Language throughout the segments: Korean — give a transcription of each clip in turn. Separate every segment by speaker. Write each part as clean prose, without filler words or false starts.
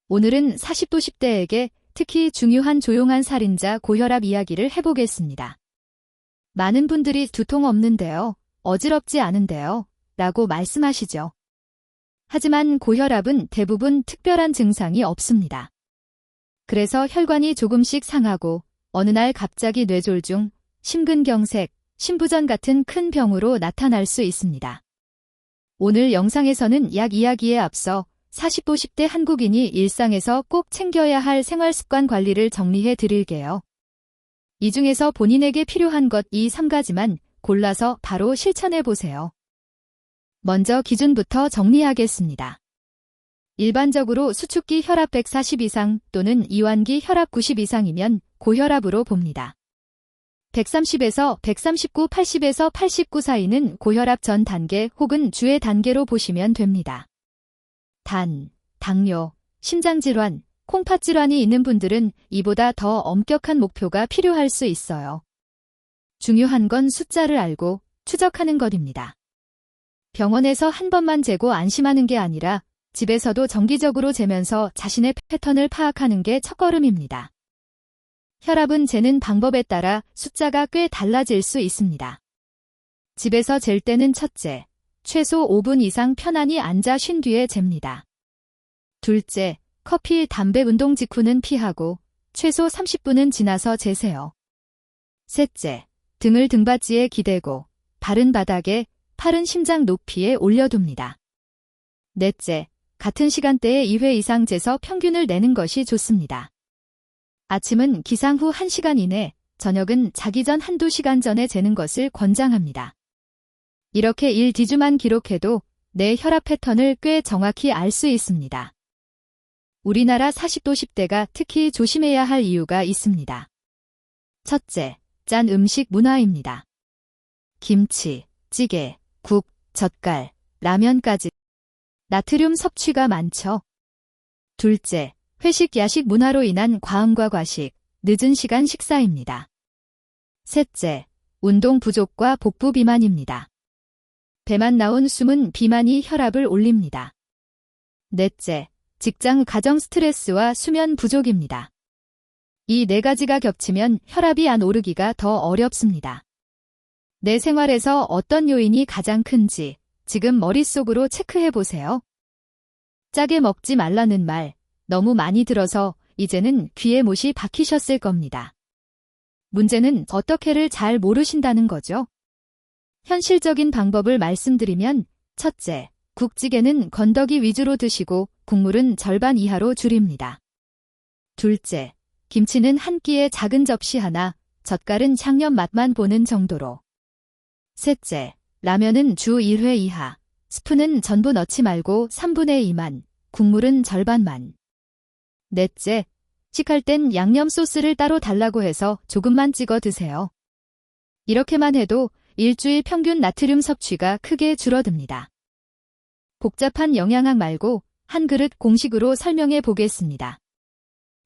Speaker 1: 오늘은 40-50대에게 특히 중요한 조용한 살인자 고혈압 이야기를 해보겠습니다. 많은 분들이 두통 없는데요, 어지럽지 않은데요, 라고 말씀하시죠. 하지만 고혈압은 대부분 특별한 증상이 없습니다. 그래서 혈관이 조금씩 상하고 어느 날 갑자기 뇌졸중, 심근경색, 심부전 같은 큰 병으로 나타날 수 있습니다. 오늘 영상에서는 약 이야기에 앞서 40-50대 한국인이 일상에서 꼭 챙겨야 할 생활습관 관리를 정리해 드릴게요. 이 중에서 본인에게 필요한 것 이 3가지만 골라서 바로 실천해 보세요. 먼저 기준부터 정리하겠습니다. 일반적으로 수축기 혈압 140 이상 또는 이완기 혈압 90 이상이면 고혈압으로 봅니다. 130에서 139, 80에서 89 사이는 고혈압 전 단계 혹은 주의 단계로 보시면 됩니다. 단, 당뇨, 심장질환, 콩팥질환이 있는 분들은 이보다 더 엄격한 목표가 필요할 수 있어요. 중요한 건 숫자를 알고 추적하는 것입니다. 병원에서 한 번만 재고 안심하는 게 아니라 집에서도 정기적으로 재면서 자신의 패턴을 파악하는 게 첫걸음입니다. 혈압은 재는 방법에 따라 숫자가 꽤 달라질 수 있습니다. 집에서 잴 때는 첫째, 최소 5분 이상 편안히 앉아 쉰 뒤에 잽니다. 둘째, 커피, 담배, 운동 직후는 피하고 최소 30분은 지나서 재세요. 셋째, 등을 등받이에 기대고 발은 바닥에, 팔은 심장 높이에 올려둡니다. 넷째, 같은 시간대에 2회 이상 재서 평균을 내는 것이 좋습니다. 아침은 기상 후 1시간 이내, 저녁은 자기 전 1~2시간 전에 재는 것을 권장합니다. 이렇게 1~2주만 기록해도 내 혈압 패턴을 꽤 정확히 알 수 있습니다. 우리나라 40-50대가 특히 조심해야 할 이유가 있습니다. 첫째, 짠 음식 문화입니다. 김치, 찌개, 국, 젓갈, 라면까지 나트륨 섭취가 많죠. 둘째, 회식, 야식 문화로 인한 과음과 과식, 늦은 시간 식사입니다. 셋째, 운동 부족과 복부 비만입니다. 배만 나온 숨은 비만이 혈압을 올립니다. 넷째, 직장, 가정 스트레스와 수면 부족입니다. 이 4가지가 겹치면 혈압이 안 오르기가 더 어렵습니다. 내 생활에서 어떤 요인이 가장 큰지 지금 머릿속으로 체크해 보세요. 짜게 먹지 말라는 말, 너무 많이 들어서 이제는 귀에 못이 박히셨을 겁니다. 문제는 어떻게를 잘 모르신다는 거죠. 현실적인 방법을 말씀드리면 첫째, 국찌개는 건더기 위주로 드시고 국물은 절반 이하로 줄입니다. 둘째, 김치는 한 끼에 작은 접시 하나, 젓갈은 양념 맛만 보는 정도로. 셋째, 라면은 주 1회 이하, 스프는 전부 넣지 말고 3분의 2만, 국물은 절반만. 넷째, 식할 땐 양념 소스를 따로 달라고 해서 조금만 찍어 드세요. 이렇게만 해도 일주일 평균 나트륨 섭취가 크게 줄어듭니다. 복잡한 영양학 말고 한 그릇 공식으로 설명해 보겠습니다.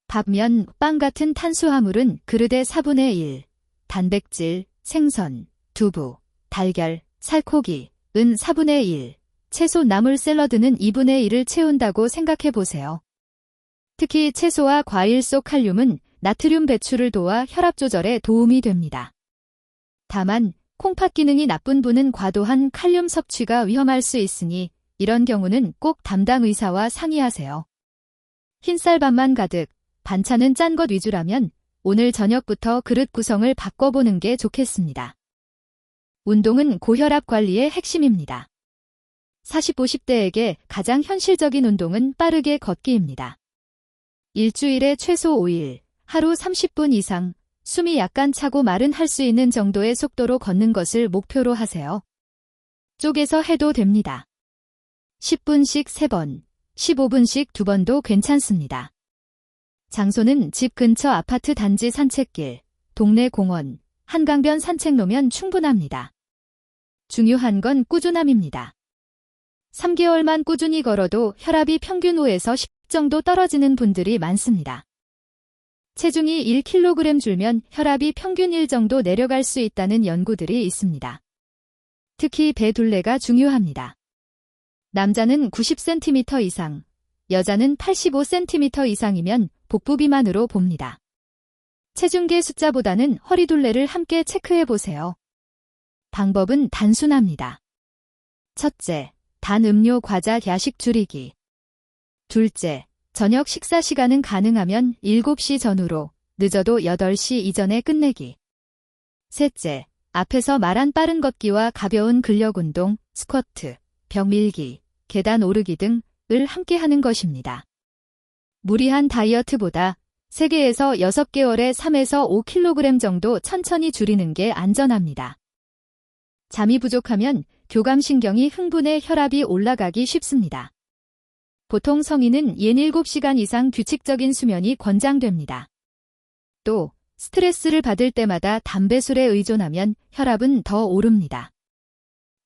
Speaker 1: 밥, 면, 빵 같은 탄수화물은 그릇의 4분의 1, 단백질, 생선, 두부, 달걀, 살코기, 은 4분의 1, 채소, 나물, 샐러드는 2분의 1을 채운다고 생각해 보세요. 특히 채소와 과일 속 칼륨은 나트륨 배출을 도와 혈압 조절에 도움이 됩니다. 다만 콩팥 기능이 나쁜 분은 과도한 칼륨 섭취가 위험할 수 있으니 이런 경우는 꼭 담당 의사와 상의하세요. 흰쌀밥만 가득, 반찬은 짠 것 위주라면 오늘 저녁부터 그릇 구성을 바꿔보는 게 좋겠습니다. 운동은 고혈압 관리의 핵심입니다. 40-50대에게 가장 현실적인 운동은 빠르게 걷기입니다. 일주일에 최소 5일, 하루 30분 이상, 숨이 약간 차고 말은 할 수 있는 정도의 속도로 걷는 것을 목표로 하세요. 쪼개서 해도 됩니다. 10분씩 3번, 15분씩 2번도 괜찮습니다. 장소는 집 근처 아파트 단지 산책길, 동네 공원, 한강변 산책로면 충분합니다. 중요한 건 꾸준함입니다. 3개월만 꾸준히 걸어도 혈압이 평균 5에서 10 정도 떨어지는 분들이 많습니다. 체중이 1kg 줄면 혈압이 평균 1 정도 내려갈 수 있다는 연구들이 있습니다. 특히 배 둘레가 중요합니다. 남자는 90cm 이상, 여자는 85cm 이상이면 복부 비만으로 봅니다. 체중계 숫자보다는 허리둘레를 함께 체크해 보세요. 방법은 단순합니다. 첫째, 단 음료, 과자, 야식 줄이기. 둘째, 저녁 식사 시간은 가능하면 7시 전후로, 늦어도 8시 이전에 끝내기. 셋째, 앞에서 말한 빠른 걷기와 가벼운 근력 운동, 스쿼트, 벽 밀기, 계단 오르기 등을 함께 하는 것입니다. 무리한 다이어트보다 3개에서 6개월에 3에서 5kg 정도 천천히 줄이는 게 안전합니다. 잠이 부족하면 교감신경이 흥분해 혈압이 올라가기 쉽습니다. 보통 성인은 7시간 이상 규칙적인 수면이 권장됩니다. 또 스트레스를 받을 때마다 담배술에 의존하면 혈압은 더 오릅니다.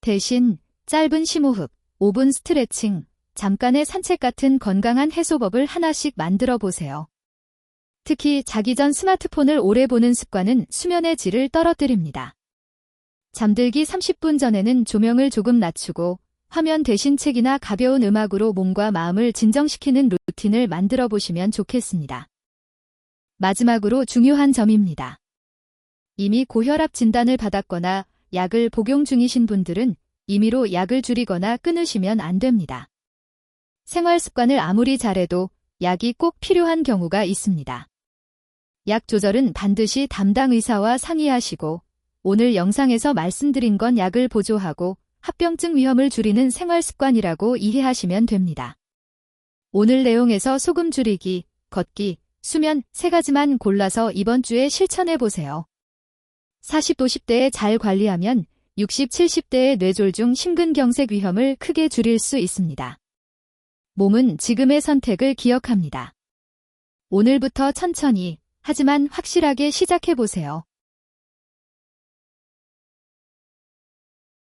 Speaker 1: 대신 짧은 심호흡, 5분 스트레칭, 잠깐의 산책 같은 건강한 해소법을 하나씩 만들어 보세요. 특히 자기 전 스마트폰을 오래 보는 습관은 수면의 질을 떨어뜨립니다. 잠들기 30분 전에는 조명을 조금 낮추고 화면 대신 책이나 가벼운 음악으로 몸과 마음을 진정시키는 루틴을 만들어 보시면 좋겠습니다. 마지막으로 중요한 점입니다. 이미 고혈압 진단을 받았거나 약을 복용 중이신 분들은 임의로 약을 줄이거나 끊으시면 안 됩니다. 생활 습관을 아무리 잘해도 약이 꼭 필요한 경우가 있습니다. 약 조절은 반드시 담당 의사와 상의하시고, 오늘 영상에서 말씀드린 건 약을 보조하고 합병증 위험을 줄이는 생활 습관이라고 이해하시면 됩니다. 오늘 내용에서 소금 줄이기, 걷기, 수면 3가지만 골라서 이번 주에 실천해 보세요. 40, 50대에 잘 관리하면 60, 70대의 뇌졸중 심근경색 위험을 크게 줄일 수 있습니다. 몸은 지금의 선택을 기억합니다. 오늘부터 천천히, 하지만 확실하게 시작해 보세요.